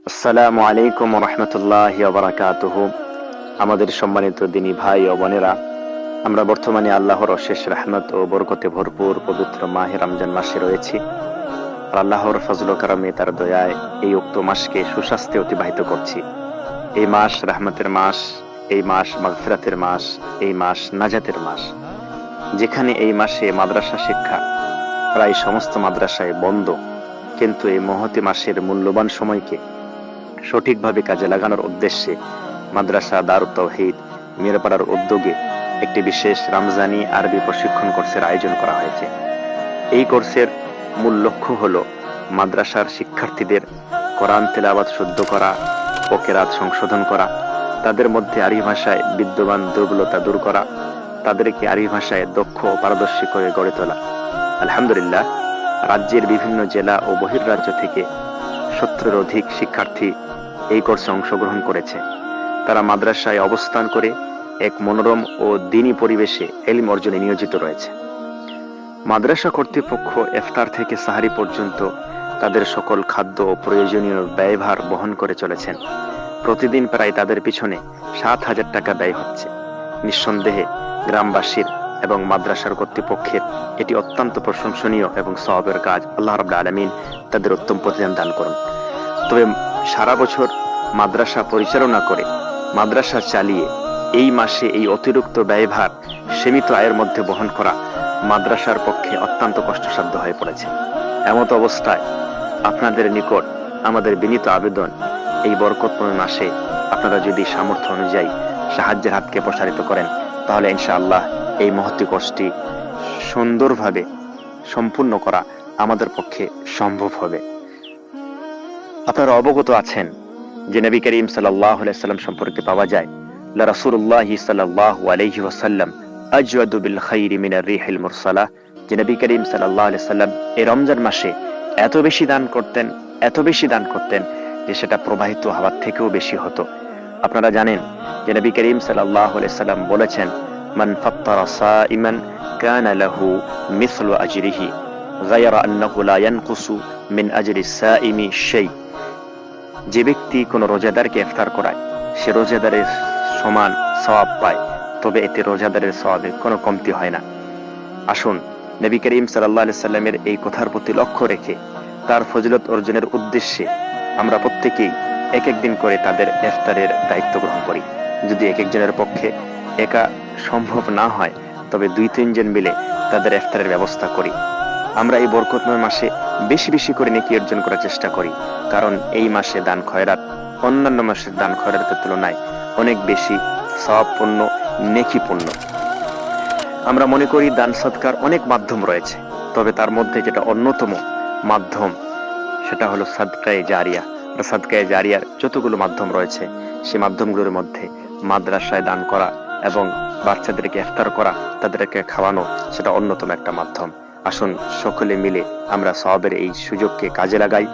আসসালামু আলাইকুম ওয়া রাহমাতুল্লাহি ওয়া বারাকাতুহু। আমাদের সম্মানিত দিনী ভাই ও বোনেরা, আমরা বর্তমানে আল্লাহর অশেষ রহমত ও বরকতে ভরপুর পবিত্র মাহে রমজান মাসে রয়েছি। আর আল্লাহর ফজল ও কারমে, তার দয়ায় এই উক্ত মাসকে সুস্বাস্থ্যে অতিবাহিত করছি। এই মাস রহমতের মাস, এই মাস মাগফিরাতের মাস, এই মাস নাজাতের মাস। যেখানে এই মাসে মাদ্রাসা শিক্ষা প্রায় সমস্ত মাদ্রাসায় বন্ধ, কিন্তু এই মহতি মাসের মূল্যবান সময়কে সঠিকভাবে কাজে লাগানোর উদ্দেশ্যে মাদ্রাসা দারুত তাওহীদ মিরপাড়ার উদ্যোগে একটি বিশেষ রমজানি আরবি প্রশিক্ষণ কোর্সের আয়োজন করা হয়েছে। এই কোর্সের মূল লক্ষ্য হলো মাদ্রাসার শিক্ষার্থীদের কোরআন তেলাওয়াত শুদ্ধ করা ও কেরাত সংশোধন করা, তাদের মধ্যে আরবি ভাষায় বিদ্যমান দুর্বলতা দূর করা, তাদেরকে আরবি ভাষায় দক্ষ ও পারদর্শী করে গড়ে তোলা। আলহামদুলিল্লাহ, রাজ্যের বিভিন্ন জেলা ও বহির্রাজ্য থেকে 70-এর অধিক শিক্ষার্থী এই কোর্সে অংশগ্রহণ করেছে। তারা মাদ্রাসায় অবস্থান করে এক মনোরম ও দ্বীনী পরিবেশে ইলম অর্জনে নিয়োজিত রয়েছে। মাদ্রাসা কর্তৃপক্ষ ইফতার থেকে সাহারি পর্যন্ত তাদের সকল খাদ্য ও প্রয়োজনীয় ব্যয়ভার বহন করে চলেছেন। প্রতিদিন প্রায় তাদের পিছনে 7,000 টাকা ব্যয় হচ্ছে। নিঃসন্দেহে গ্রামবাসীর এবং মাদ্রাসার কর্তৃপক্ষের এটি অত্যন্ত প্রশংসনীয় এবং সওয়াবের কাজ। আল্লাহ রাব্বুল আলামিন তাদের উত্তম প্রতিদান দান করুন। তবে সারা বছর মাদ্রাসা পরিচালনা করে, মাদ্রাসা চালিয়ে এই মাসে এই অতিরিক্ত ব্যয়ভার সীমিত আয়ের মধ্যে বহন করা মাদ্রাসার পক্ষে অত্যন্ত কষ্টসাধ্য হয়ে পড়েছে। এমত অবস্থায় আপনাদের নিকট আমাদের বিনীত আবেদন, এই বরকতময় মাসে আপনারা যদি সামর্থ্য অনুযায়ী সাহায্যের হাতকে প্রসারিত করেন, তাহলে ইনশাআল্লাহ এই মহতী কোর্সটি সুন্দরভাবে সম্পূর্ণ করা আমাদের পক্ষে সম্ভব হবে। আপনারা অবগত আছেন যে নবী করিম সাল্লাল্লাহু আলাইহি ওয়াসাল্লাম সম্পর্কে পাওয়া যায়, লা রাসূলুল্লাহ সাল্লাল্লাহু আলাইহি ওয়াসাল্লাম আজওয়াদু বিল খাইরি মিনার রিহিল মুরসালাহ। যে নবী করিম সাল্লাল্লাহু আলাইহি ওয়াসাল্লাম এই রমজান মাসে এত বেশি দান করতেন যে সেটা প্রবাহিত হাওয়ার থেকেও বেশি হতো। আপনারা জানেন যে নবী করিম সাল্লাল্লাহু আলাইহি ওয়াসাল্লাম বলেছেন, মান ফাত্তারা সাইমান কানা লাহু মিসলু আজরিহি গায়রা আন্নাহু লা ইয়ানকুসু মিন আজরি সাইমি শাই। যে ব্যক্তি কোনো রোজাদারকে ইফতার করায়, সে রোজাদারের সমান সওয়াব পায়, তবে এতে রোজাদারের সওয়াবে কোনো কমতি হয় না। আসুন নবী করিম সাল্লাল্লাহু আলাইহি সাল্লামের এই কথার প্রতি লক্ষ্য রেখে তার ফজিলত অর্জনের উদ্দেশ্যে আমরা প্রত্যেকেই এক এক দিন করে তাদের ইফতারের দায়িত্ব গ্রহণ করি। যদি এক একজনের পক্ষে একা সম্ভব না হয়, তবে 2-3 জন মিলে তাদের ইফতারের ব্যবস্থা করি। আমরা এই বরকতময় মাসে বেশি বেশি করে নেকি অর্জন করার চেষ্টা করি, কারণ এই মাসে দান খয়রাত অন্যান্য মাসের দান খয়রাতের তুলনায় অনেক বেশি সওয়াবপূর্ণ, নেকিপূর্ণ। আমরা মনে করি দান সদকার অনেক মাধ্যম রয়েছে, তবে তার মধ্যে যেটা অন্যতম মাধ্যম সেটা হলো সাদকায়ে জারিয়া। সাদকায়ে জারিয়ার যতগুলো মাধ্যম রয়েছে, সেই মাধ্যমগুলোর মধ্যে মাদ্রাসায় দান করা এবং বাচ্চাদেরকে ইফতার করা, তাদেরকে খাওয়ানো, সেটা অন্যতম একটা মাধ্যম। আসুন সকলে মিলে আমরা সওয়াবের এই সুযোগকে কাজে লাগাই।